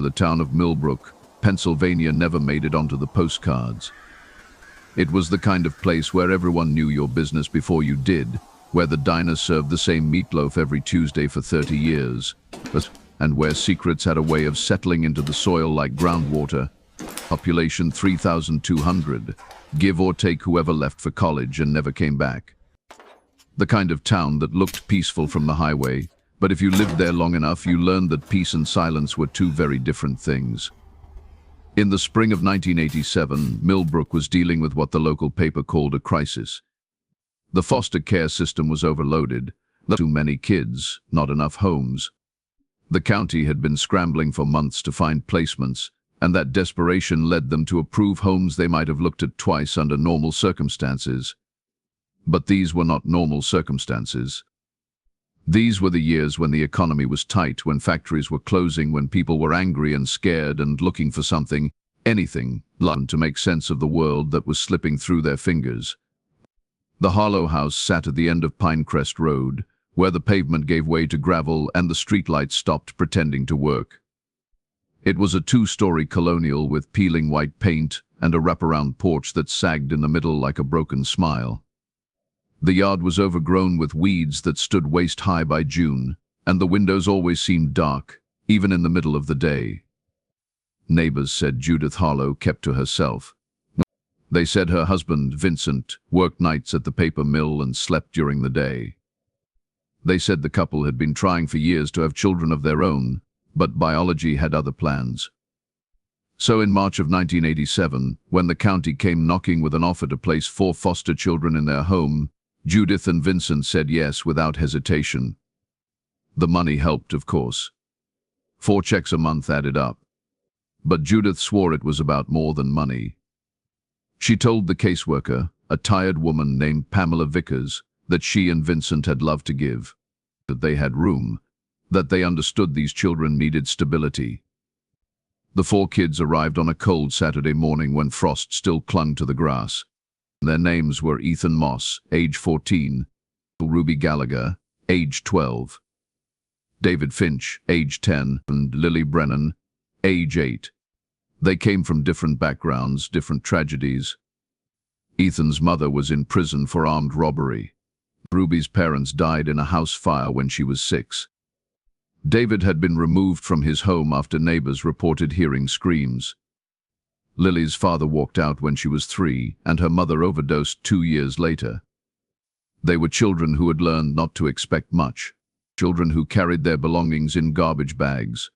The town of Millbrook, Pennsylvania never made it onto the postcards. It was the kind of place where everyone knew your business before you did, where the diner served the same meatloaf every Tuesday for 30 years, and where secrets had a way of settling into the soil like groundwater. Population 3,200, give or take whoever left for college and never came back. The kind of town that looked peaceful from the highway, but if you lived there long enough, you learned that peace and silence were two very different things. In the spring of 1987, Millbrook was dealing with what the local paper called a crisis. The foster care system was overloaded, too many kids, not enough homes. The county had been scrambling for months to find placements, and that desperation led them to approve homes they might have looked at twice under normal circumstances. But these were not normal circumstances. These were the years when the economy was tight, when factories were closing, when people were angry and scared and looking for something, anything, to make sense of the world that was slipping through their fingers. The Harlow house sat at the end of Pinecrest Road, where the pavement gave way to gravel and the streetlights stopped pretending to work. It was a two-story colonial with peeling white paint and a wraparound porch that sagged in the middle like a broken smile. The yard was overgrown with weeds that stood waist-high by June, and the windows always seemed dark, even in the middle of the day. Neighbors said Judith Harlow kept to herself. They said her husband, Vincent, worked nights at the paper mill and slept during the day. They said the couple had been trying for years to have children of their own, but biology had other plans. So in March of 1987, when the county came knocking with an offer to place 4 foster children in their home, Judith and Vincent said yes without hesitation. The money helped, of course. 4 checks a month added up. But Judith swore it was about more than money. She told the caseworker, a tired woman named Pamela Vickers, that she and Vincent had loved to give, that they had room, that they understood these children needed stability. The 4 kids arrived on a cold Saturday morning when frost still clung to the grass. Their names were Ethan Moss, age 14, Ruby Gallagher, age 12, David Finch, age 10, and Lily Brennan, age 8. They came from different backgrounds, different tragedies. Ethan's mother was in prison for armed robbery. Ruby's parents died in a house fire when she was 6. David had been removed from his home after neighbors reported hearing screams. Lily's father walked out when she was 3, and her mother overdosed 2 years later. They were children who had learned not to expect much, children who carried their belongings in garbage bags,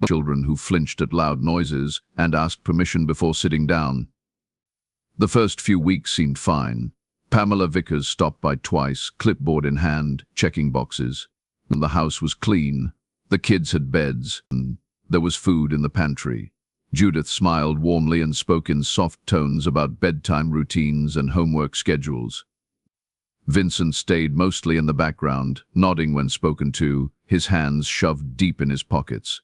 children who flinched at loud noises and asked permission before sitting down. The first few weeks seemed fine. Pamela Vickers stopped by twice, clipboard in hand, checking boxes. The house was clean. The kids had beds, and there was food in the pantry. Judith smiled warmly and spoke in soft tones about bedtime routines and homework schedules. Vincent stayed mostly in the background, nodding when spoken to, his hands shoved deep in his pockets.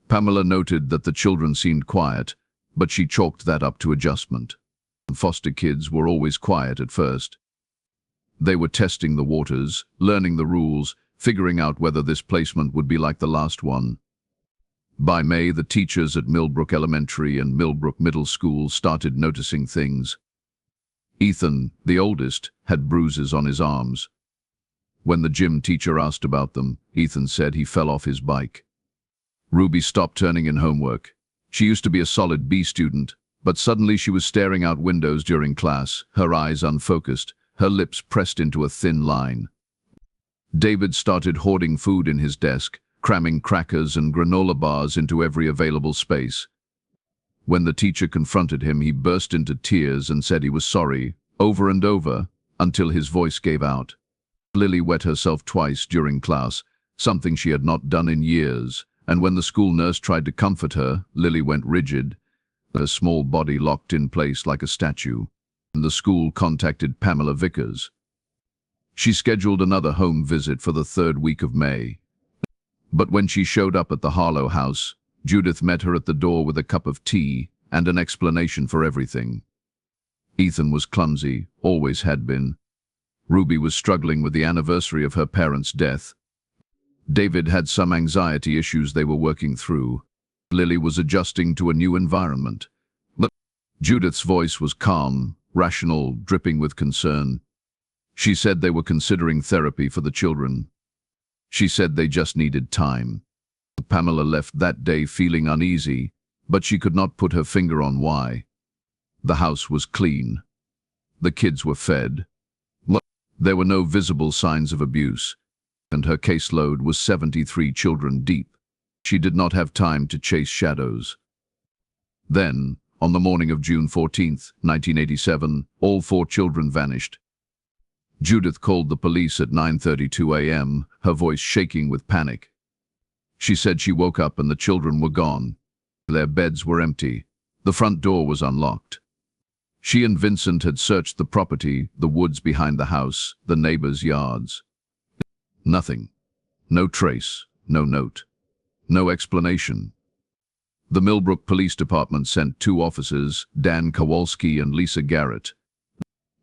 Pamela noted that the children seemed quiet, but she chalked that up to adjustment. Foster kids were always quiet at first. They were testing the waters, learning the rules, figuring out whether this placement would be like the last one. By May, the teachers at Millbrook Elementary and Millbrook Middle School started noticing things. Ethan, the oldest, had bruises on his arms. When the gym teacher asked about them, Ethan said he fell off his bike. Ruby stopped turning in homework. She used to be a solid B student, but suddenly she was staring out windows during class, her eyes unfocused, her lips pressed into a thin line. David started hoarding food in his desk, cramming crackers and granola bars into every available space. When the teacher confronted him, he burst into tears and said he was sorry, over and over, until his voice gave out. Lily wet herself twice during class, something she had not done in years, and when the school nurse tried to comfort her, Lily went rigid, her small body locked in place like a statue. The school contacted Pamela Vickers. She scheduled another home visit for the 3rd week of May. But when she showed up at the Harlow house, Judith met her at the door with a cup of tea and an explanation for everything. Ethan was clumsy, always had been. Ruby was struggling with the anniversary of her parents' death. David had some anxiety issues they were working through. Lily was adjusting to a new environment. But Judith's voice was calm, rational, dripping with concern. She said they were considering therapy for the children. She said they just needed time. Pamela left that day feeling uneasy, but she could not put her finger on why. The house was clean. The kids were fed. There were no visible signs of abuse, and her caseload was 73 children deep. She did not have time to chase shadows. Then, on the morning of June 14, 1987, all 4 children vanished. Judith called the police at 9:32 a.m., her voice shaking with panic. She said she woke up and the children were gone. Their beds were empty. The front door was unlocked. She and Vincent had searched the property, the woods behind the house, the neighbors' yards. Nothing. No trace, no note, no explanation. The Millbrook Police Department sent 2 officers, Dan Kowalski and Lisa Garrett.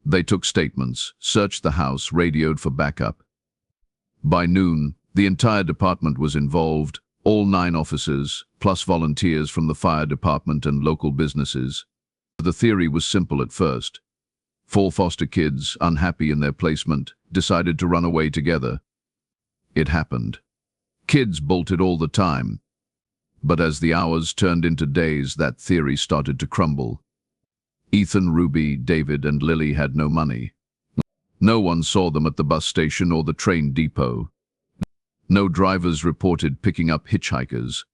They took statements, searched the house, radioed for backup. By noon, the entire department was involved, all 9 officers, plus volunteers from the fire department and local businesses. The theory was simple at first. 4 foster kids, unhappy in their placement, decided to run away together. It happened. Kids bolted all the time. But as the hours turned into days, that theory started to crumble. Ethan, Ruby, David, and Lily had no money. No one saw them at the bus station or the train depot. No drivers reported picking up hitchhikers.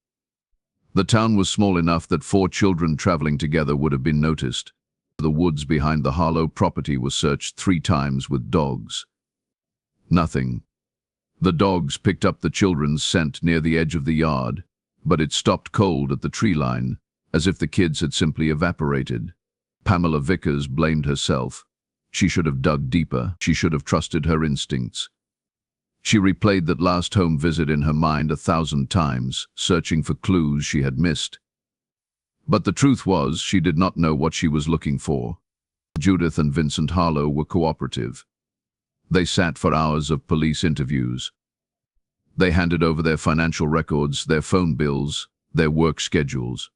The town was small enough that 4 children traveling together would have been noticed. The woods behind the Harlow property was searched 3 times with dogs. Nothing. The dogs picked up the children's scent near the edge of the yard, but it stopped cold at the tree line, as if the kids had simply evaporated. Pamela Vickers blamed herself. She should have dug deeper. She should have trusted her instincts. She replayed that last home visit in her mind 1,000 times, searching for clues she had missed. But the truth was, she did not know what she was looking for. Judith and Vincent Harlow were cooperative. They sat for hours of police interviews. They handed over their financial records, their phone bills, their work schedules.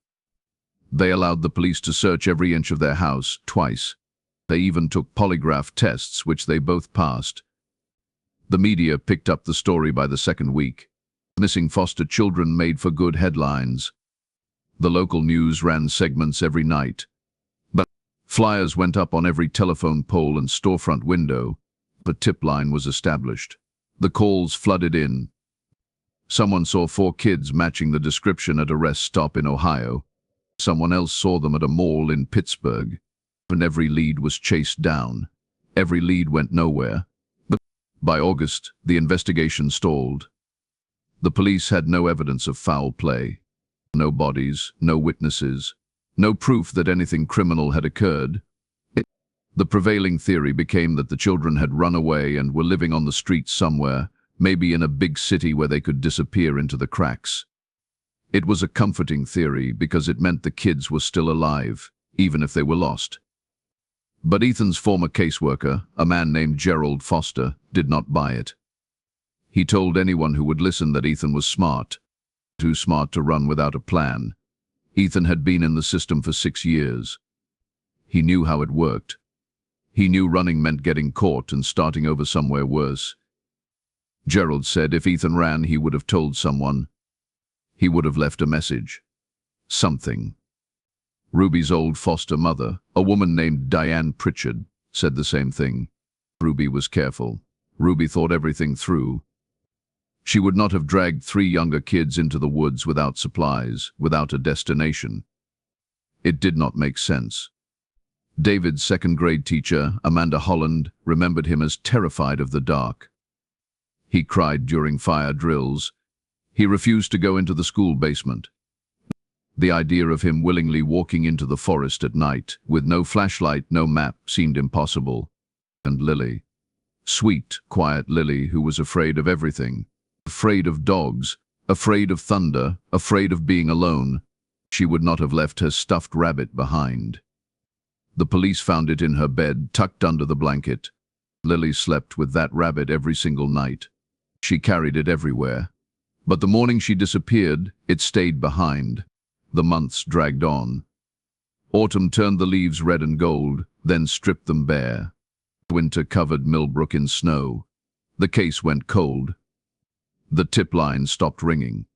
They allowed the police to search every inch of their house, twice. They even took polygraph tests, which they both passed. The media picked up the story by the 2nd week. Missing foster children made for good headlines. The local news ran segments every night. But flyers went up on every telephone pole and storefront window. The tip line was established. The calls flooded in. Someone saw 4 kids matching the description at a rest stop in Ohio. Someone else saw them at a mall in Pittsburgh. And every lead was chased down. Every lead went nowhere. But by August, the investigation stalled. The police had no evidence of foul play. No bodies, no witnesses, no proof that anything criminal had occurred. The prevailing theory became that the children had run away and were living on the streets somewhere, maybe in a big city where they could disappear into the cracks. It was a comforting theory because it meant the kids were still alive, even if they were lost. But Ethan's former caseworker, a man named Gerald Foster, did not buy it. He told anyone who would listen that Ethan was smart, too smart to run without a plan. Ethan had been in the system for 6 years. He knew how it worked. He knew running meant getting caught and starting over somewhere worse. Gerald said if Ethan ran, he would have told someone. He would have left a message. Something. Ruby's old foster mother, a woman named Diane Pritchard, said the same thing. Ruby was careful. Ruby thought everything through. She would not have dragged 3 younger kids into the woods without supplies, without a destination. It did not make sense. David's 2nd grade teacher, Amanda Holland, remembered him as terrified of the dark. He cried during fire drills. He refused to go into the school basement. The idea of him willingly walking into the forest at night, with no flashlight, no map, seemed impossible. And Lily. Sweet, quiet Lily, who was afraid of everything. Afraid of dogs, afraid of thunder, afraid of being alone. She would not have left her stuffed rabbit behind. The police found it in her bed, tucked under the blanket. Lily slept with that rabbit every single night. She carried it everywhere. But the morning she disappeared, it stayed behind. The months dragged on. Autumn turned the leaves red and gold, then stripped them bare. Winter covered Millbrook in snow. The case went cold. The tip line stopped ringing.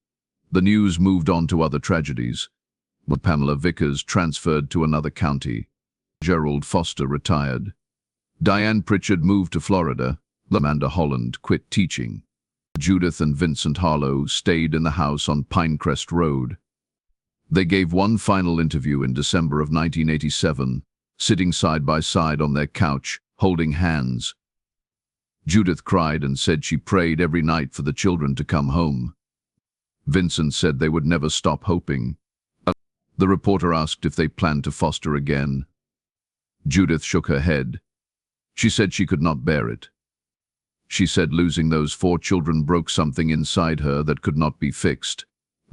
The news moved on to other tragedies. Pamela Vickers transferred to another county. Gerald Foster retired. Diane Pritchard moved to Florida. Amanda Holland quit teaching. Judith and Vincent Harlow stayed in the house on Pinecrest Road. They gave one final interview in December of 1987, sitting side by side on their couch, holding hands. Judith cried and said she prayed every night for the children to come home. Vincent said they would never stop hoping. The reporter asked if they planned to foster again. Judith shook her head. She said she could not bear it. She said losing those 4 children broke something inside her that could not be fixed.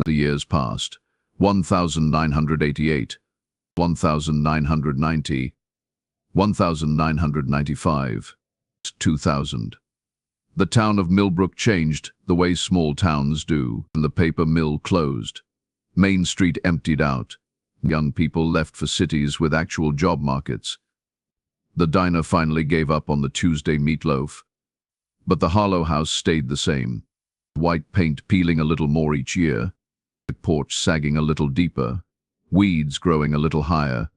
The years passed. 1988, 1990, 1995, 2000. The town of Millbrook changed the way small towns do, and the paper mill closed. Main Street emptied out. Young people left for cities with actual job markets. The diner finally gave up on the Tuesday meatloaf. But the Harlow house stayed the same. White paint peeling a little more each year. The porch sagging a little deeper. Weeds growing a little higher.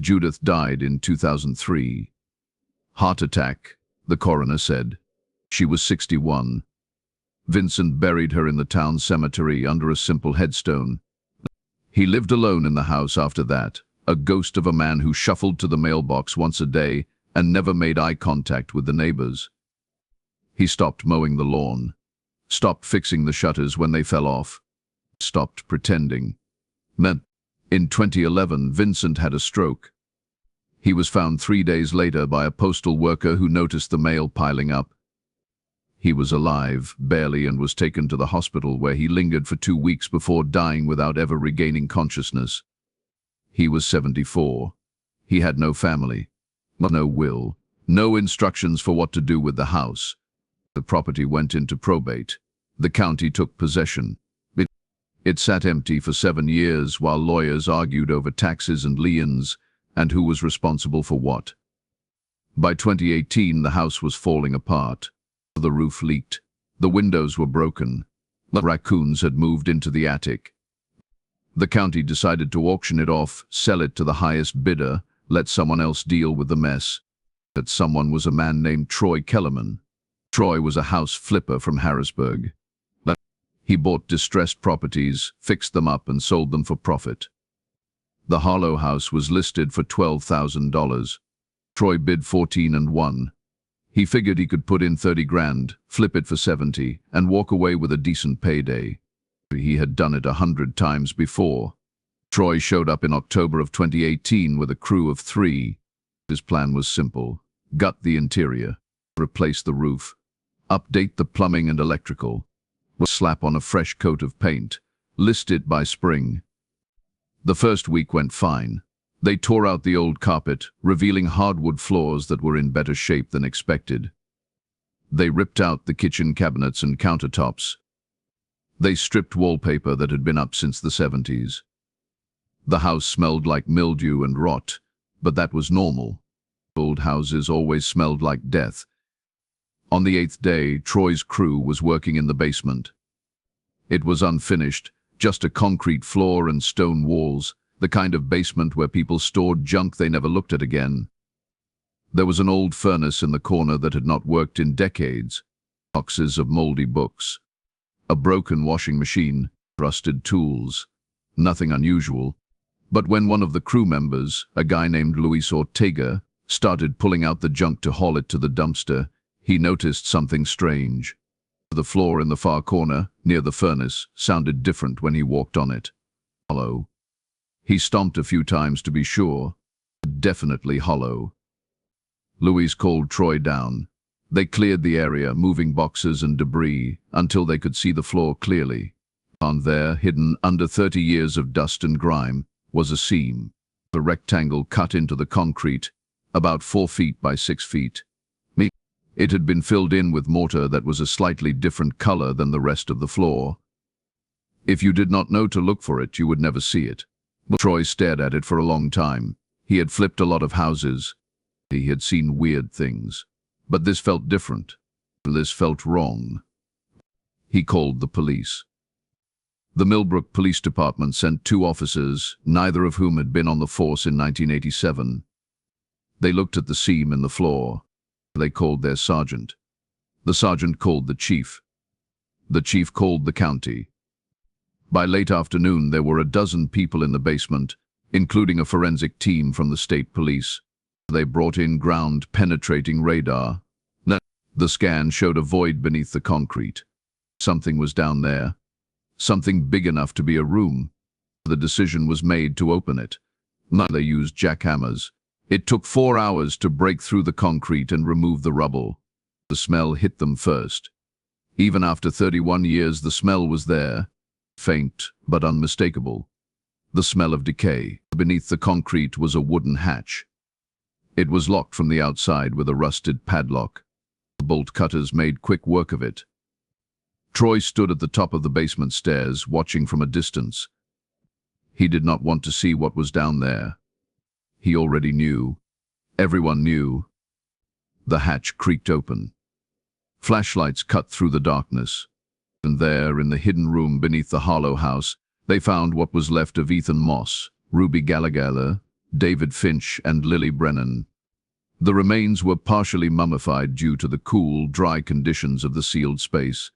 Judith died in 2003. Heart attack, the coroner said. She was 61. Vincent buried her in the town cemetery under a simple headstone. He lived alone in the house after that, a ghost of a man who shuffled to the mailbox once a day and never made eye contact with the neighbors. He stopped mowing the lawn, stopped fixing the shutters when they fell off, stopped pretending. In 2011, Vincent had a stroke. He was found 3 days later by a postal worker who noticed the mail piling up. He was alive, barely, and was taken to the hospital where he lingered for 2 weeks before dying without ever regaining consciousness. He was 74. He had no family, no will, no instructions for what to do with the house. The property went into probate. The county took possession. It sat empty for 7 years while lawyers argued over taxes and liens and who was responsible for what. By 2018, the house was falling apart. The roof leaked. The windows were broken. The raccoons had moved into the attic. The county decided to auction it off, sell it to the highest bidder, let someone else deal with the mess. That someone was a man named Troy Kellerman. Troy was a house flipper from Harrisburg. He bought distressed properties, fixed them up, and sold them for profit. The Harlow house was listed for $12,000. Troy bid 14 and won. He figured he could put in 30 grand, flip it for 70, and walk away with a decent payday. He had done it 100 times before. Troy showed up in October of 2018 with a crew of 3. His plan was simple: gut the interior, replace the roof, update the plumbing and electrical, slap on a fresh coat of paint, list it by spring. The first week went fine. They tore out the old carpet, revealing hardwood floors that were in better shape than expected. They ripped out the kitchen cabinets and countertops. They stripped wallpaper that had been up since the 70s. The house smelled like mildew and rot, but that was normal. Old houses always smelled like death. On the 8th day, Troy's crew was working in the basement. It was unfinished, just a concrete floor and stone walls, the kind of basement where people stored junk they never looked at again. There was an old furnace in the corner that had not worked in decades, boxes of moldy books, a broken washing machine, rusted tools. Nothing unusual. But when one of the crew members, a guy named Luis Ortega, started pulling out the junk to haul it to the dumpster, he noticed something strange. The floor in the far corner, near the furnace, sounded different when he walked on it. Hollow. He stomped a few times to be sure. Definitely hollow. Luis called Troy down. They cleared the area, moving boxes and debris, until they could see the floor clearly. On there, hidden under 30 years of dust and grime, was a seam. A rectangle cut into the concrete, about 4 feet by 6 feet. It had been filled in with mortar that was a slightly different color than the rest of the floor. If you did not know to look for it, you would never see it. Troy stared at it for a long time. He had flipped a lot of houses. He had seen weird things. But this felt different. This felt wrong. He called the police. The Millbrook Police Department sent 2 officers, neither of whom had been on the force in 1987. They looked at the seam in the floor. They called their sergeant. The sergeant called the chief. The chief called the county. By late afternoon, there were a dozen people in the basement, including a forensic team from the state police. They brought in ground-penetrating radar. The scan showed a void beneath the concrete. Something was down there. Something big enough to be a room. The decision was made to open it. They used jackhammers. It took 4 hours to break through the concrete and remove the rubble. The smell hit them first. Even after 31 years, the smell was there. Faint, but unmistakable. The smell of decay. Beneath the concrete was a wooden hatch. It was locked from the outside with a rusted padlock. The bolt cutters made quick work of it. Troy stood at the top of the basement stairs, watching from a distance. He did not want to see what was down there. He already knew. Everyone knew. The hatch creaked open. Flashlights cut through the darkness. And there, in the hidden room beneath the Harlow house, they found what was left of Ethan Moss, Ruby Gallagher, David Finch, and Lily Brennan. The remains were partially mummified due to the cool, dry conditions of the sealed space.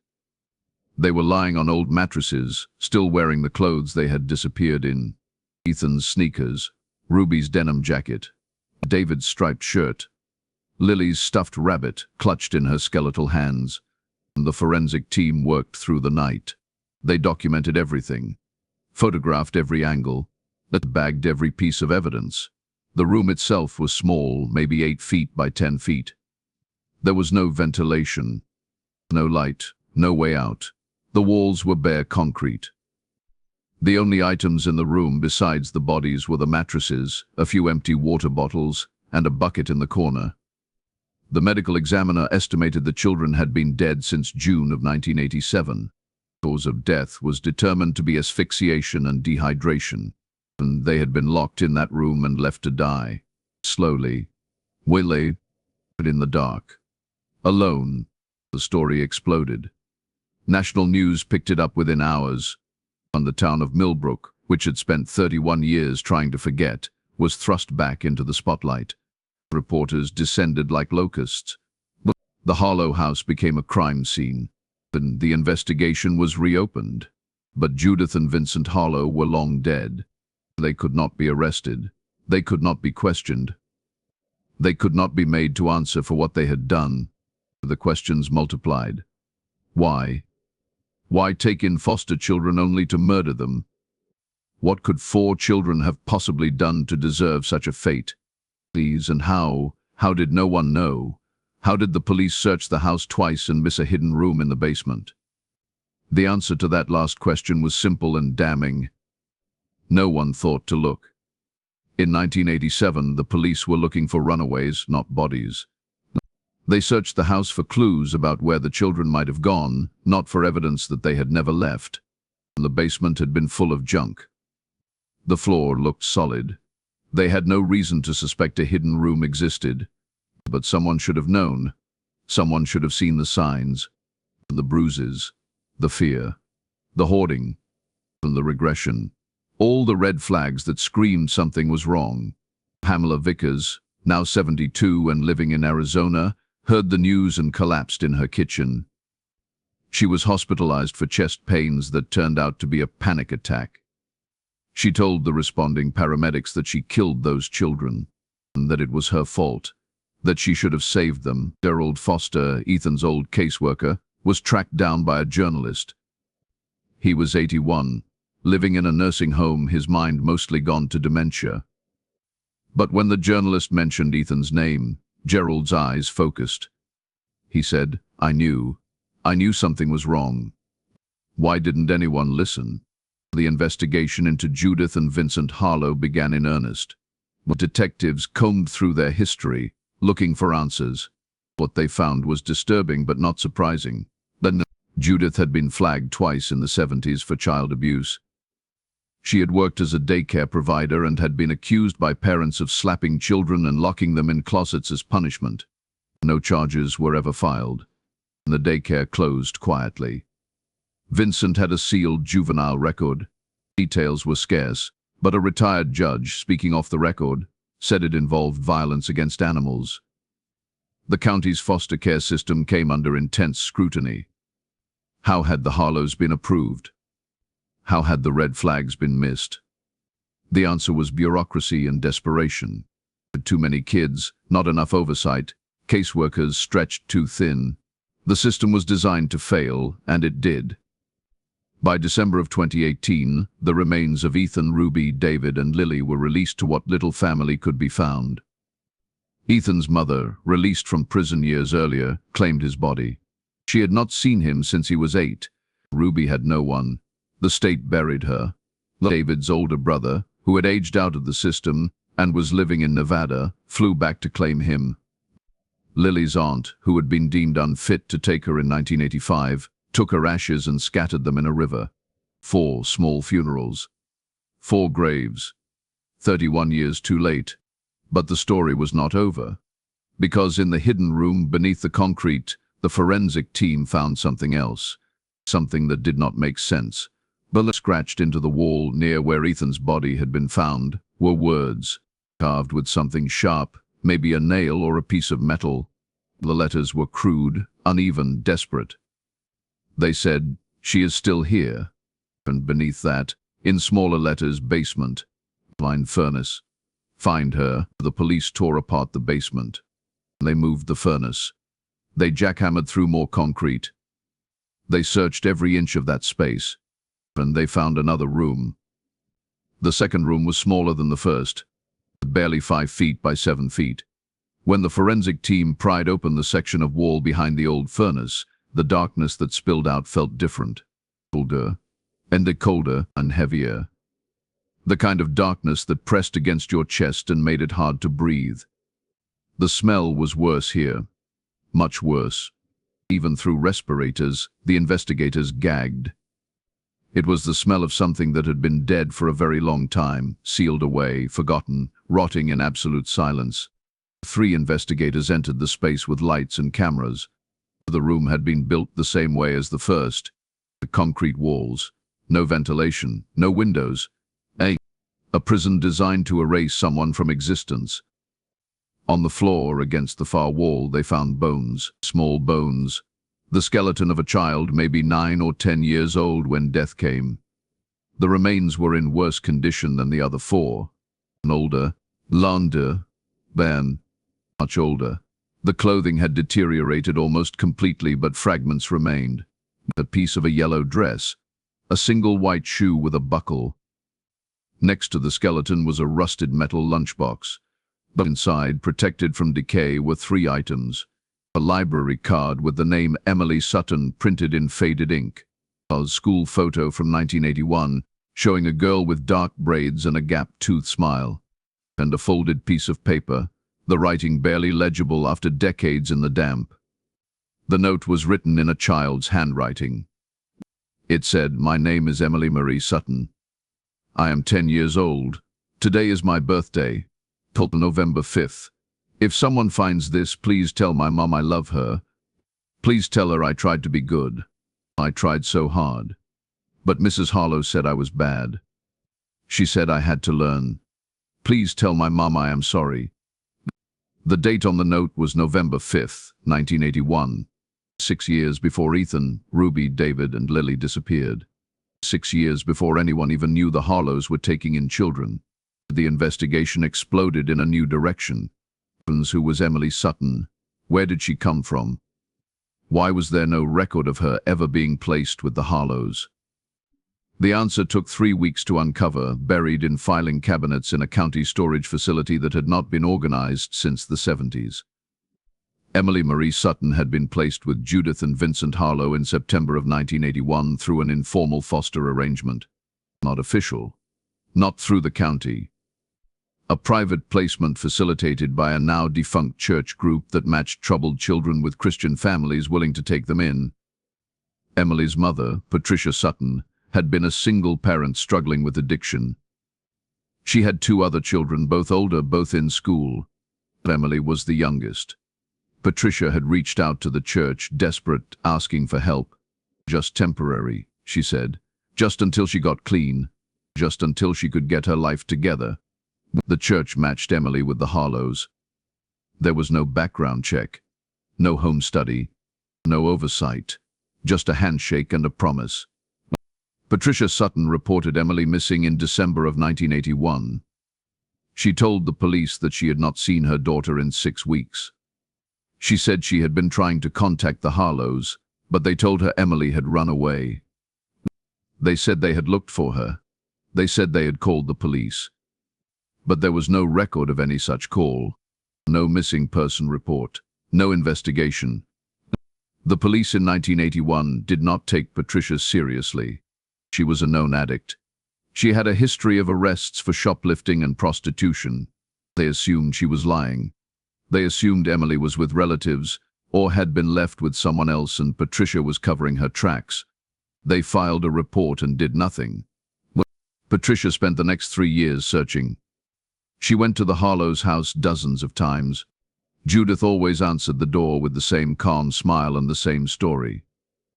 They were lying on old mattresses, still wearing the clothes they had disappeared in. Ethan's sneakers, Ruby's denim jacket, David's striped shirt, Lily's stuffed rabbit clutched in her skeletal hands. The forensic team worked through the night. They documented everything, photographed every angle, bagged every piece of evidence. The room itself was small, maybe 8 feet by 10 feet. There was no ventilation, no light, no way out. The walls were bare concrete. The only items in the room besides the bodies were the mattresses, a few empty water bottles, and a bucket in the corner. The medical examiner estimated the children had been dead since June of 1987. The cause of death was determined to be asphyxiation and dehydration, and they had been locked in that room and left to die. Slowly, Willie, in the dark. Alone, the story exploded. National news picked it up within hours, and the town of Millbrook, which had spent 31 years trying to forget, was thrust back into the spotlight. Reporters descended like locusts. The Harlow house became a crime scene. Then the investigation was reopened. But Judith and Vincent Harlow were long dead. They could not be arrested. They could not be questioned. They could not be made to answer for what they had done. The questions multiplied. Why? Why take in foster children only to murder them? What could 4 children have possibly done to deserve such a fate? These and how? How did no one know? How did the police search the house twice and miss a hidden room in the basement? The answer to that last question was simple and damning. No one thought to look. In 1987, the police were looking for runaways, not bodies. They searched the house for clues about where the children might have gone, not for evidence that they had never left. The basement had been full of junk. The floor looked solid. They had no reason to suspect a hidden room existed. But someone should have known. Someone should have seen the signs. The bruises, the fear, the hoarding, and the regression. All the red flags that screamed something was wrong. Pamela Vickers, now 72 and living in Arizona, heard the news and collapsed in her kitchen. She was hospitalized for chest pains that turned out to be a panic attack. She told the responding paramedics that she killed those children, and that it was her fault, that she should have saved them. Gerald Foster, Ethan's old caseworker, was tracked down by a journalist. He was 81, living in a nursing home, his mind mostly gone to dementia. But when the journalist mentioned Ethan's name, Gerald's eyes focused. He said, I knew something was wrong. Why didn't anyone listen? The investigation into Judith and Vincent Harlow began in earnest. Detectives combed through their history, looking for answers. What they found was disturbing but not surprising. Judith had been flagged twice in the 70s for child abuse. She had worked as a daycare provider and had been accused by parents of slapping children and locking them in closets as punishment. No charges were ever filed. The daycare closed quietly. Vincent had a sealed juvenile record. Details were scarce, but a retired judge, speaking off the record, said it involved violence against animals. The county's foster care system came under intense scrutiny. How had the Harlows been approved? How had the red flags been missed? The answer was bureaucracy and desperation. Too many kids, not enough oversight, caseworkers stretched too thin. The system was designed to fail, and it did. By December of 2018, the remains of Ethan, Ruby, David, and Lily were released to what little family could be found. Ethan's mother, released from prison years earlier, claimed his body. She had not seen him since he was 8. Ruby had no one. The state buried her. David's older brother, who had aged out of the system and was living in Nevada, flew back to claim him. Lily's aunt, who had been deemed unfit to take her in 1985, took her ashes and scattered them in a river. 4 small funerals. 4 graves. 31 years too late. But the story was not over. Because in the hidden room beneath the concrete, the forensic team found something else. Something that did not make sense. But scratched into the wall near where Ethan's body had been found were words, carved with something sharp, maybe a nail or a piece of metal. The letters were crude, uneven, desperate. They said, "She is still here." And beneath that, in smaller letters, basement, line furnace. Find her. The police tore apart the basement. They moved the furnace. They jackhammered through more concrete. They searched every inch of that space. And they found another room. The second room was smaller than the first, barely 5 feet by 7 feet. When the forensic team pried open the section of wall behind the old furnace, the darkness that spilled out felt different. Colder, colder and heavier. The kind of darkness that pressed against your chest and made it hard to breathe. The smell was worse here. Much worse. Even through respirators, the investigators gagged. It was the smell of something that had been dead for a very long time, sealed away, forgotten, rotting in absolute silence. 3 investigators entered the space with lights and cameras. The room had been built the same way as the first. The concrete walls, no ventilation, no windows. A prison designed to erase someone from existence. On the floor against the far wall they found bones, small bones. The skeleton of a child, maybe 9 or 10 years old when death came. The remains were in worse condition than the other 4. Older, Lander, Ben, much older. The clothing had deteriorated almost completely, but fragments remained. A piece of a yellow dress, a single white shoe with a buckle. Next to the skeleton was a rusted metal lunchbox. But inside, protected from decay, were 3 items. A library card with the name Emily Sutton printed in faded ink. A school photo from 1981, showing a girl with dark braids and a gap-toothed smile. And a folded piece of paper, the writing barely legible after decades in the damp. The note was written in a child's handwriting. It said, "My name is Emily Marie Sutton. I am 10 years old. Today is my birthday. Till November 5th. If someone finds this, please tell my mom I love her. Please tell her I tried to be good. I tried so hard. But Mrs. Harlow said I was bad. She said I had to learn. Please tell my mom I am sorry." The date on the note was November 5th, 1981. 6 years before Ethan, Ruby, David, and Lily disappeared. 6 years before anyone even knew the Harlows were taking in children. The investigation exploded in a new direction. Who was Emily Sutton? Where did she come from? Why was there no record of her ever being placed with the Harlows? The answer took 3 weeks to uncover, buried in filing cabinets in a county storage facility that had not been organized since the 70s. Emily Marie Sutton had been placed with Judith and Vincent Harlow in September of 1981 through an informal foster arrangement. Not official. Not through the county. A private placement facilitated by a now defunct church group that matched troubled children with Christian families willing to take them in. Emily's mother, Patricia Sutton, had been a single parent struggling with addiction. She had two other children, both older, both in school. Emily was the youngest. Patricia had reached out to the church, desperate, asking for help. Just temporary, she said. Just until she got clean. Just until she could get her life together. The church matched Emily with the Harlows. There was no background check, no home study, no oversight, just a handshake and a promise. Patricia Sutton reported Emily missing in December of 1981. She told the police that she had not seen her daughter in 6 weeks. She said she had been trying to contact the Harlows, but they told her Emily had run away. They said they had looked for her. They said they had called the police. But there was no record of any such call. No missing person report. No investigation. The police in 1981 did not take Patricia seriously. She was a known addict. She had a history of arrests for shoplifting and prostitution. They assumed she was lying. They assumed Emily was with relatives or had been left with someone else and Patricia was covering her tracks. They filed a report and did nothing. Patricia spent the next 3 years searching. She went to the Harlow's house dozens of times. Judith always answered the door with the same calm smile and the same story.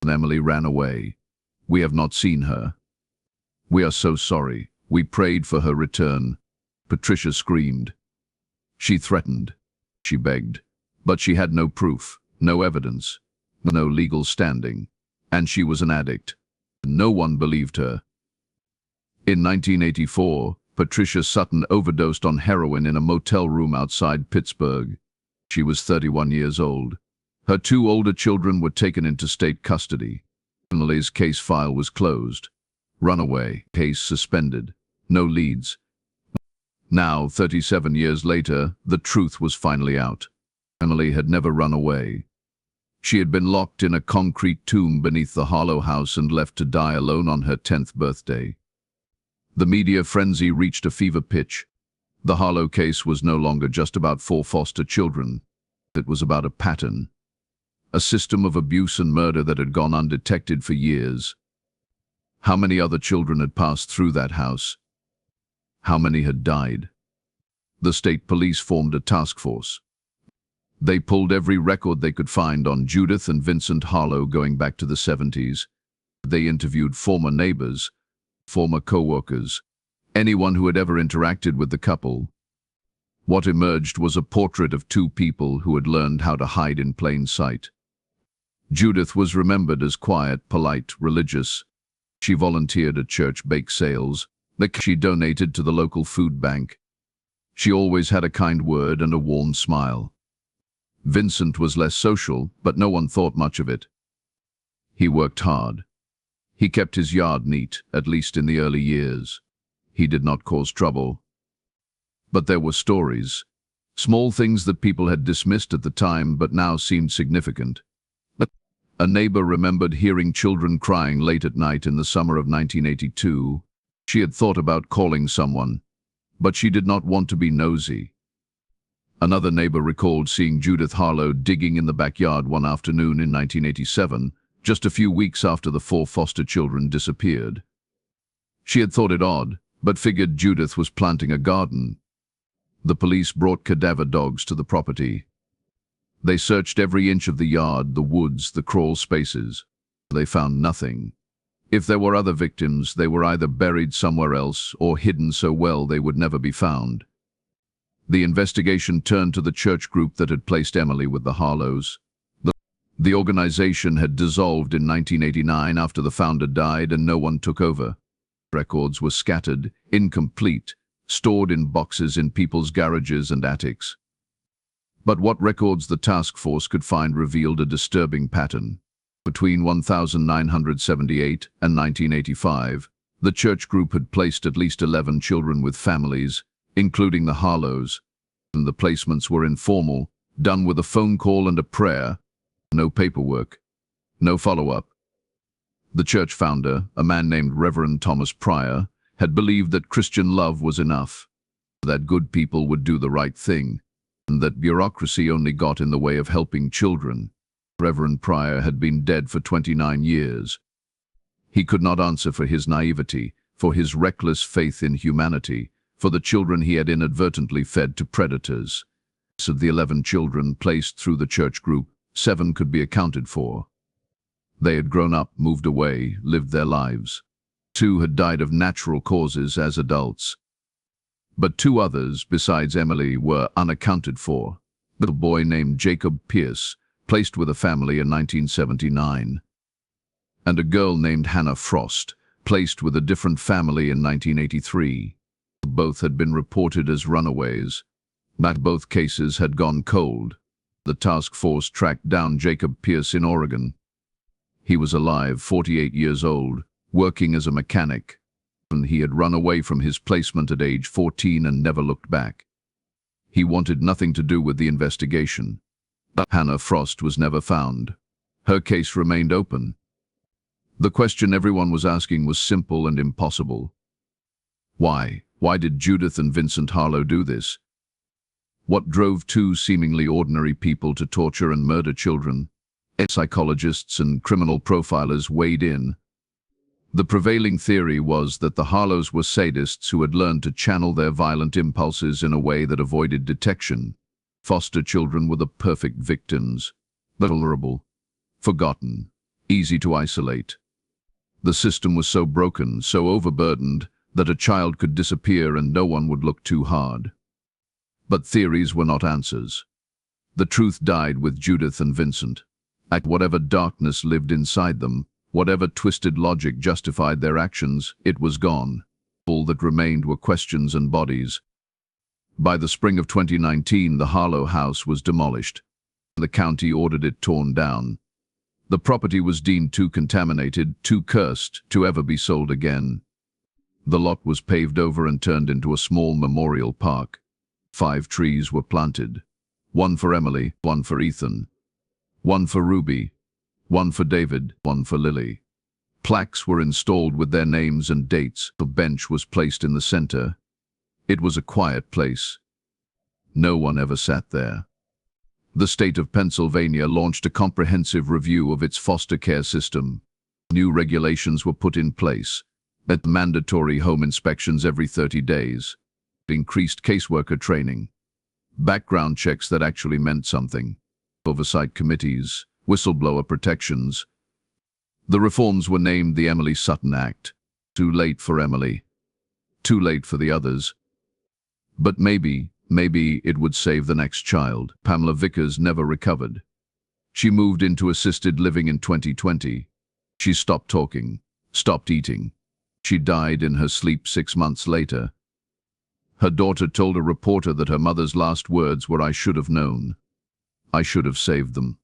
Emily ran away. We have not seen her. We are so sorry. We prayed for her return. Patricia screamed. She threatened. She begged. But she had no proof, no evidence, no legal standing. And she was an addict. No one believed her. In 1984, Patricia Sutton overdosed on heroin in a motel room outside Pittsburgh. She was 31 years old. Her 2 older children were taken into state custody. Emily's case file was closed. Runaway, case suspended. No leads. Now, 37 years later, the truth was finally out. Emily had never run away. She had been locked in a concrete tomb beneath the Harlow house and left to die alone on her 10th birthday. The media frenzy reached a fever pitch. The Harlow case was no longer just about 4 foster children. It was about a pattern. A system of abuse and murder that had gone undetected for years. How many other children had passed through that house? How many had died? The state police formed a task force. They pulled every record they could find on Judith and Vincent Harlow going back to the 70s. They interviewed former neighbors, former co-workers, anyone who had ever interacted with the couple. What emerged was a portrait of 2 people who had learned how to hide in plain sight. Judith was remembered as quiet, polite, religious. She volunteered at church bake sales. She donated to the local food bank. She always had a kind word and a warm smile. Vincent was less social, but no one thought much of it. He worked hard. He kept his yard neat, at least in the early years. He did not cause trouble. But there were stories, small things that people had dismissed at the time but now seemed significant. A neighbor remembered hearing children crying late at night in the summer of 1982. She had thought about calling someone, but she did not want to be nosy. Another neighbor recalled seeing Judith Harlow digging in the backyard one afternoon in 1987, just a few weeks after the 4 foster children disappeared. She had thought it odd, but figured Judith was planting a garden. The police brought cadaver dogs to the property. They searched every inch of the yard, the woods, the crawl spaces. They found nothing. If there were other victims, they were either buried somewhere else or hidden so well they would never be found. The investigation turned to the church group that had placed Emily with the Harlows. The organization had dissolved in 1989 after the founder died and no one took over. Records were scattered, incomplete, stored in boxes in people's garages and attics. But what records the task force could find revealed a disturbing pattern. Between 1978 and 1985, the church group had placed at least 11 children with families, including the Harlows. And the placements were informal, done with a phone call and a prayer. No paperwork, no follow-up. The church founder, a man named Reverend Thomas Pryor, had believed that Christian love was enough, that good people would do the right thing, and that bureaucracy only got in the way of helping children. Reverend Pryor had been dead for 29 years. He could not answer for his naivety, for his reckless faith in humanity, for the children he had inadvertently fed to predators. Of the 11 children placed through the church group, 7 could be accounted for. They had grown up, moved away, lived their lives. 2 had died of natural causes as adults. But 2 others, besides Emily, were unaccounted for. A little boy named Jacob Pierce, placed with a family in 1979. And a girl named Hannah Frost, placed with a different family in 1983. Both had been reported as runaways. But both cases had gone cold. The task force tracked down Jacob Pierce in Oregon. He was alive, 48 years old, working as a mechanic. And he had run away from his placement at age 14 and never looked back. He wanted nothing to do with the investigation. Hannah Frost was never found. Her case remained open. The question everyone was asking was simple and impossible. Why? Why did Judith and Vincent Harlow do this? What drove 2 seemingly ordinary people to torture and murder children? Psychologists and criminal profilers weighed in. The prevailing theory was that the Harlows were sadists who had learned to channel their violent impulses in a way that avoided detection. Foster children were the perfect victims, vulnerable, forgotten, easy to isolate. The system was so broken, so overburdened, that a child could disappear and no one would look too hard. But theories were not answers. The truth died with Judith and Vincent. At whatever darkness lived inside them, whatever twisted logic justified their actions, it was gone. All that remained were questions and bodies. By the spring of 2019, the Harlow house was demolished. The county ordered it torn down. The property was deemed too contaminated, too cursed, to ever be sold again. The lot was paved over and turned into a small memorial park. 5 trees were planted. 1 for Emily, 1 for Ethan. 1 for Ruby. 1 for David, 1 for Lily. Plaques were installed with their names and dates. A bench was placed in the center. It was a quiet place. No one ever sat there. The state of Pennsylvania launched a comprehensive review of its foster care system. New regulations were put in place. At mandatory home inspections every 30 days. Increased caseworker training. Background checks that actually meant something. Oversight committees. Whistleblower protections. The reforms were named the Emily Sutton Act. Too late for Emily. Too late for the others. But maybe it would save the next child. Pamela Vickers never recovered. She moved into assisted living in 2020. She stopped talking, stopped eating. She died in her sleep 6 months later. Her daughter told a reporter that her mother's last words were, "I should have known. I should have saved them."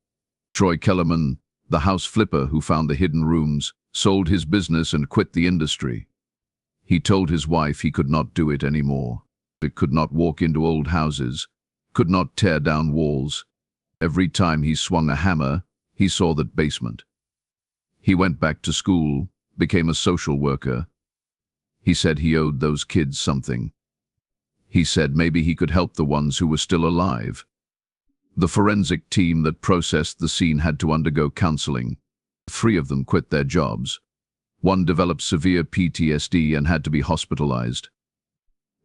Troy Kellerman, the house flipper who found the hidden rooms, sold his business and quit the industry. He told his wife he could not do it anymore. It could not walk into old houses, could not tear down walls. Every time he swung a hammer, he saw that basement. He went back to school, became a social worker. He said he owed those kids something. He said maybe he could help the ones who were still alive. The forensic team that processed the scene had to undergo counseling. 3 of them quit their jobs. 1 developed severe PTSD and had to be hospitalized.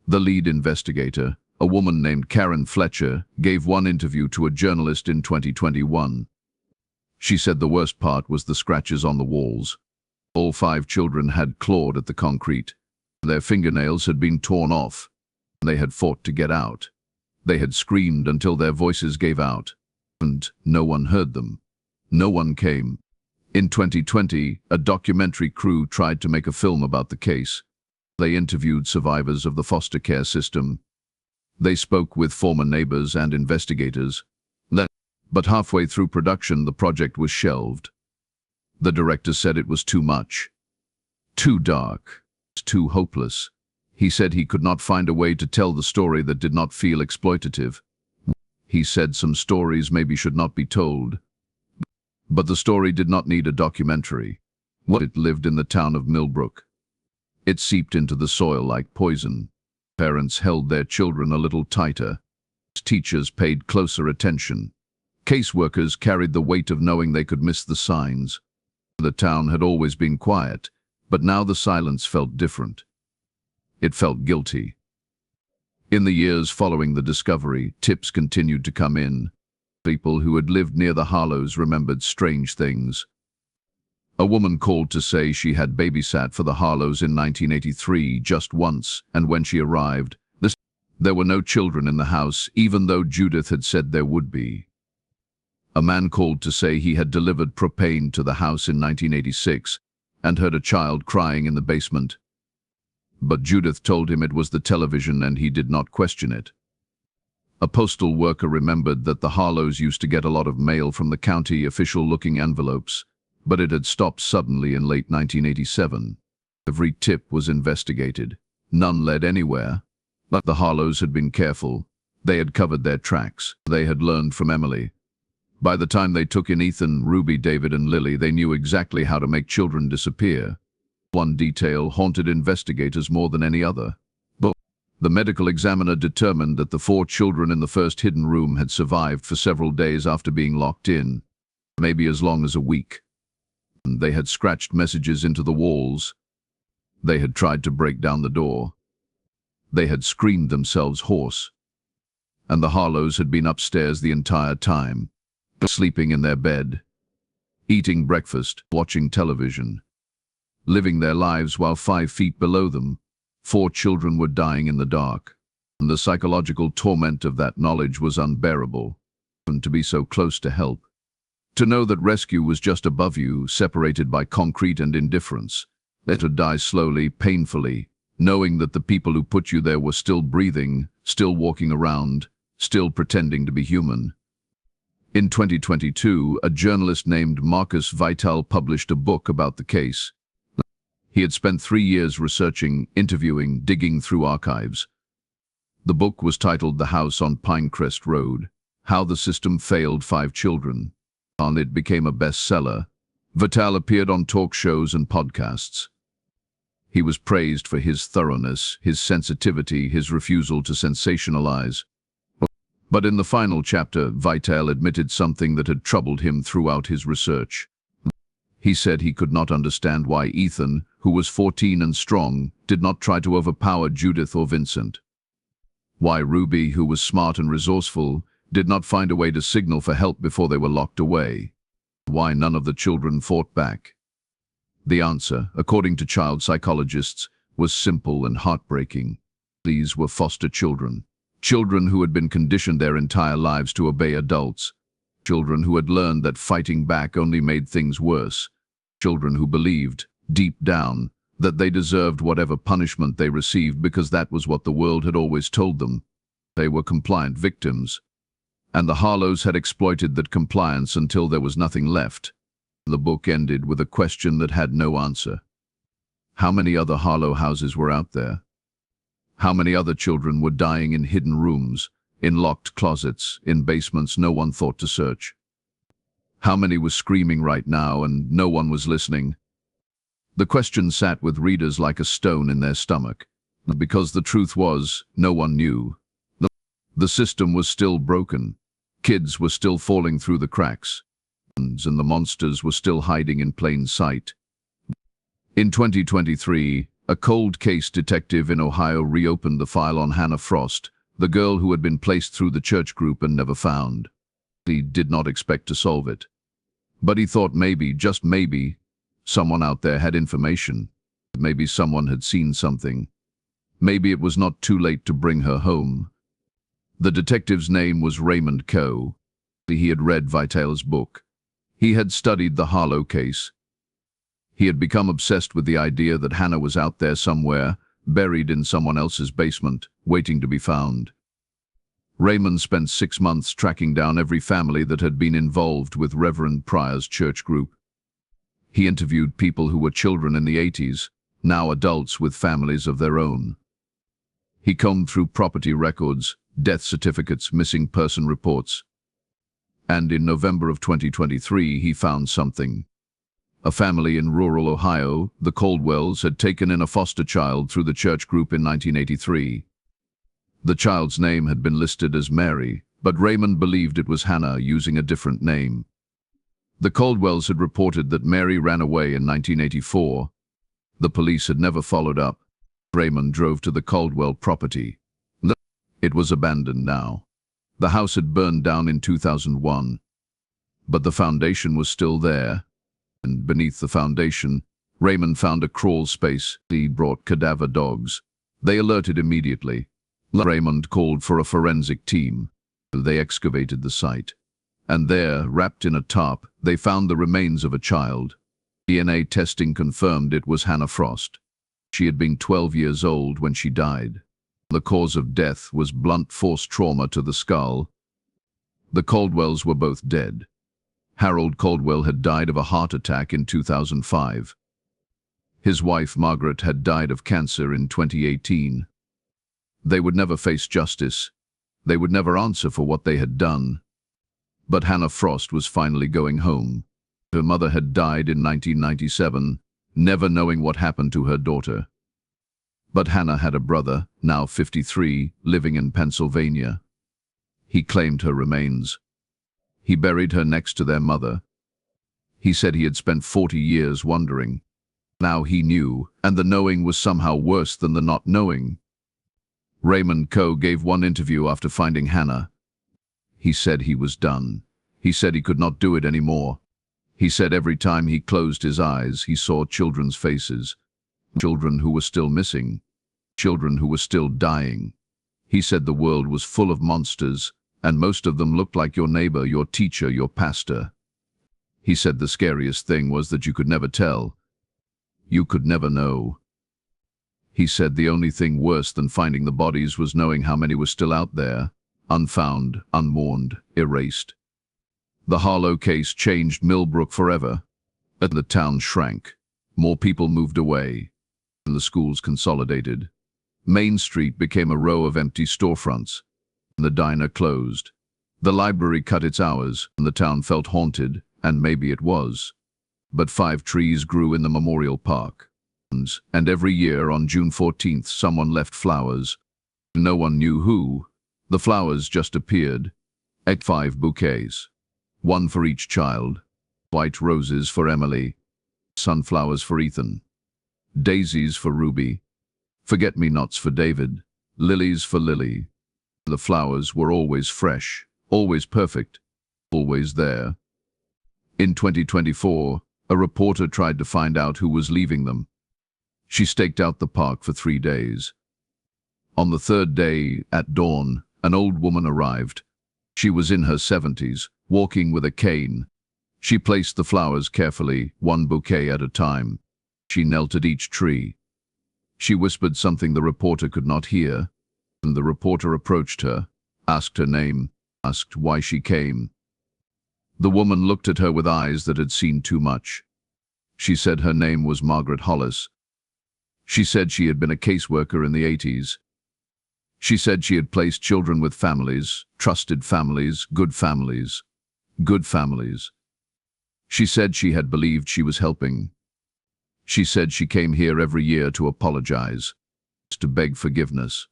The lead investigator, a woman named Karen Fletcher, gave one interview to a journalist in 2021. She said the worst part was the scratches on the walls. All 5 children had clawed at the concrete. Their fingernails had been torn off. They had fought to get out. They had screamed until their voices gave out. And no one heard them. No one came. In 2020, a documentary crew tried to make a film about the case. They interviewed survivors of the foster care system. They spoke with former neighbors and investigators. But halfway through production, the project was shelved. The director said it was too much. Too dark. Too hopeless. He said he could not find a way to tell the story that did not feel exploitative. He said some stories maybe should not be told. But the story did not need a documentary. It lived in the town of Millbrook. It seeped into the soil like poison. Parents held their children a little tighter. Teachers paid closer attention. Caseworkers carried the weight of knowing they could miss the signs. The town had always been quiet, but now the silence felt different. It felt guilty. In the years following the discovery, tips continued to come in. People who had lived near the Harlows remembered strange things. A woman called to say she had babysat for the Harlows in 1983 just once, and when she arrived, there were no children in the house, even though Judith had said there would be. A man called to say he had delivered propane to the house in 1986 and heard a child crying in the basement. But Judith told him it was the television and he did not question it. A postal worker remembered that the Harlows used to get a lot of mail from the county official-looking envelopes, but it had stopped suddenly in late 1987. Every tip was investigated. None led anywhere. But the Harlows had been careful. They had covered their tracks. They had learned from Emily. By the time they took in Ethan, Ruby, David, and Lily, they knew exactly how to make children disappear. One detail haunted investigators more than any other. But the medical examiner determined that the 4 children in the first hidden room had survived for several days after being locked in, maybe as long as a week. They had scratched messages into the walls. They had tried to break down the door. They had screamed themselves hoarse. And the Harlows had been upstairs the entire time, sleeping in their bed, eating breakfast, watching television, living their lives while 5 feet below them, 4 children were dying in the dark. And the psychological torment of that knowledge was unbearable. And to be so close to help. To know that rescue was just above you, separated by concrete and indifference. Let her die slowly, painfully, knowing that the people who put you there were still breathing, still walking around, still pretending to be human. In 2022, a journalist named Marcus Vital published a book about the case. He had spent 3 years researching, interviewing, digging through archives. The book was titled The House on Pinecrest Road, How the System Failed 5 Children. And it became a bestseller. Vital appeared on talk shows and podcasts. He was praised for his thoroughness, his sensitivity, his refusal to sensationalize. But in the final chapter, Vital admitted something that had troubled him throughout his research. He said he could not understand why Ethan, who was 14 and strong, did not try to overpower Judith or Vincent. Why Ruby, who was smart and resourceful, did not find a way to signal for help before they were locked away. Why none of the children fought back. The answer, according to child psychologists, was simple and heartbreaking. These were foster children. Children who had been conditioned their entire lives to obey adults. Children who had learned that fighting back only made things worse. Children who believed, deep down, that they deserved whatever punishment they received because that was what the world had always told them. They were compliant victims. And the Harlows had exploited that compliance until there was nothing left. The book ended with a question that had no answer. How many other Harlow houses were out there? How many other children were dying in hidden rooms, in locked closets, in basements no one thought to search? How many were screaming right now and no one was listening? The question sat with readers like a stone in their stomach, because the truth was, no one knew. The system was still broken. Kids were still falling through the cracks, and the monsters were still hiding in plain sight. In 2023, a cold case detective in Ohio reopened the file on Hannah Frost, the girl who had been placed through the church group and never found. He did not expect to solve it. But he thought maybe, just maybe, someone out there had information. Maybe someone had seen something. Maybe it was not too late to bring her home. The detective's name was Raymond Coe. He had read Vital's book. He had studied the Harlow case. He had become obsessed with the idea that Hannah was out there somewhere, buried in someone else's basement, waiting to be found. Raymond spent 6 months tracking down every family that had been involved with Reverend Pryor's church group. He interviewed people who were children in the 80s, now adults with families of their own. He combed through property records, death certificates, missing person reports. And in November of 2023, he found something. A family in rural Ohio, the Caldwells, had taken in a foster child through the church group in 1983. The child's name had been listed as Mary, but Raymond believed it was Hannah using a different name. The Caldwells had reported that Mary ran away in 1984. The police had never followed up. Raymond drove to the Caldwell property. It was abandoned now. The house had burned down in 2001. But the foundation was still there, and beneath the foundation, Raymond found a crawl space. He brought cadaver dogs. They alerted immediately. Raymond called for a forensic team. They excavated the site. And there, wrapped in a tarp, they found the remains of a child. DNA testing confirmed it was Hannah Frost. She had been 12 years old when she died. The cause of death was blunt force trauma to the skull. The Caldwells were both dead. Harold Caldwell had died of a heart attack in 2005. His wife, Margaret, had died of cancer in 2018. They would never face justice. They would never answer for what they had done. But Hannah Frost was finally going home. Her mother had died in 1997, never knowing what happened to her daughter. But Hannah had a brother, now 53, living in Pennsylvania. He claimed her remains. He buried her next to their mother. He said he had spent 40 years wondering. Now he knew, and the knowing was somehow worse than the not knowing. Raymond Coe gave one interview after finding Hannah. He said he was done. He said he could not do it anymore. He said every time he closed his eyes, he saw children's faces. Children who were still missing. Children who were still dying. He said the world was full of monsters, and most of them looked like your neighbor, your teacher, your pastor. He said the scariest thing was that you could never tell. You could never know. He said the only thing worse than finding the bodies was knowing how many were still out there, unfound, unmourned, erased. The Harlow case changed Millbrook forever. The town shrank. More people moved away. The schools consolidated. Main Street became a row of empty storefronts. The diner closed. The library cut its hours, and the town felt haunted, and maybe it was. But 5 trees grew in the memorial park. And every year on June 14th, someone left flowers. No one knew who. The flowers just appeared. 5 bouquets. 1 for each child. White roses for Emily. Sunflowers for Ethan. Daisies for Ruby. Forget-me-nots for David. Lilies for Lily. The flowers were always fresh, always perfect, always there. In 2024, a reporter tried to find out who was leaving them. She staked out the park for 3 days. On the 3rd day, at dawn, an old woman arrived. She was in her 70s, walking with a cane. She placed the flowers carefully, 1 bouquet at a time. She knelt at each tree. She whispered something the reporter could not hear. And the reporter approached her, asked her name, asked why she came. The woman looked at her with eyes that had seen too much. She said her name was Margaret Hollis. She said she had been a caseworker in the 80s. She said she had placed children with families, trusted families, good families, good families. She said she had believed she was helping. She said she came here every year to apologize, to beg forgiveness,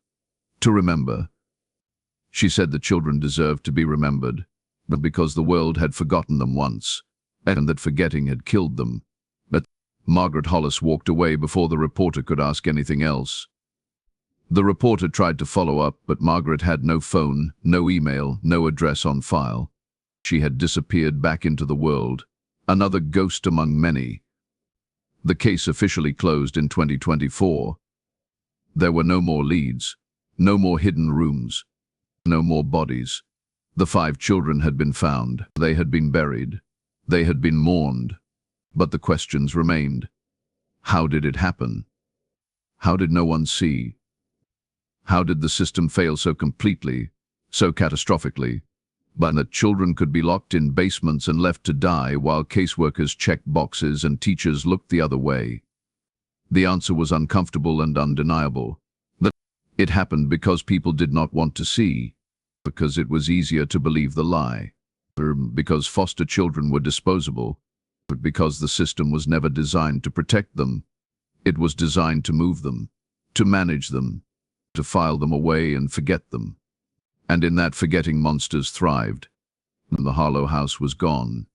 to remember. She said the children deserved to be remembered, but because the world had forgotten them once, and that forgetting had killed them. But Margaret Hollis walked away before the reporter could ask anything else. The reporter tried to follow up, but Margaret had no phone, no email, no address on file. She had disappeared back into the world, another ghost among many. The case officially closed in 2024. There were no more leads, no more hidden rooms, no more bodies. The 5 children had been found. They had been buried. They had been mourned. But the questions remained. How did it happen? How did no one see? How did the system fail so completely, so catastrophically, but that children could be locked in basements and left to die while caseworkers checked boxes and teachers looked the other way? The answer was uncomfortable and undeniable. That it happened because people did not want to see, because it was easier to believe the lie, or because foster children were disposable, but because the system was never designed to protect them. It was designed to move them, to manage them, to file them away and forget them. And in that forgetting monsters thrived. The Harlow house was gone.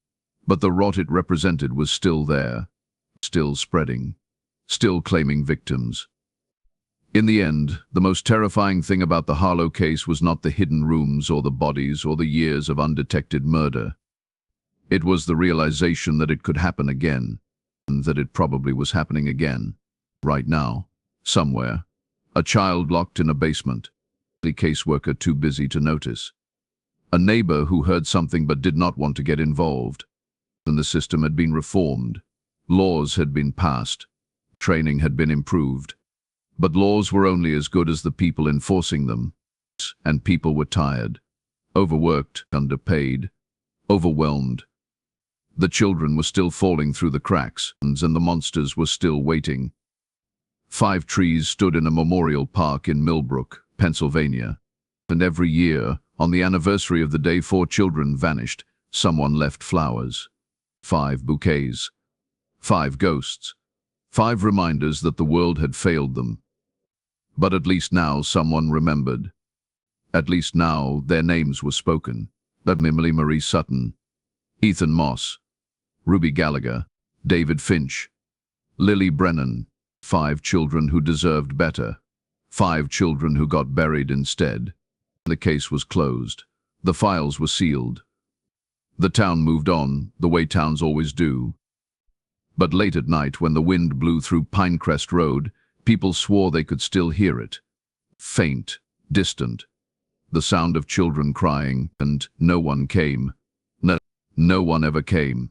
But the rot it represented was still there, still spreading, still claiming victims. In the end, the most terrifying thing about the Harlow case was not the hidden rooms or the bodies or the years of undetected murder. It was the realization that it could happen again, and that it probably was happening again, right now, somewhere. A child locked in a basement, the caseworker too busy to notice. A neighbor who heard something but did not want to get involved. And the system had been reformed. Laws had been passed. Training had been improved. But laws were only as good as the people enforcing them. And people were tired, overworked, underpaid, overwhelmed. The children were still falling through the cracks, and the monsters were still waiting. 5 trees stood in a memorial park in Millbrook, Pennsylvania. And every year, on the anniversary of the day 4 children vanished, someone left flowers. 5 bouquets. 5 ghosts. 5 reminders that the world had failed them. But at least now someone remembered. At least now their names were spoken. Emily Marie Sutton, Ethan Moss, Ruby Gallagher, David Finch, Lily Brennan. 5 children who deserved better. 5 children who got buried instead. The case was closed. The files were sealed. The town moved on, the way towns always do. But late at night, when the wind blew through Pinecrest Road, people swore they could still hear it. Faint, distant. The sound of children crying, and no one came. No one ever came.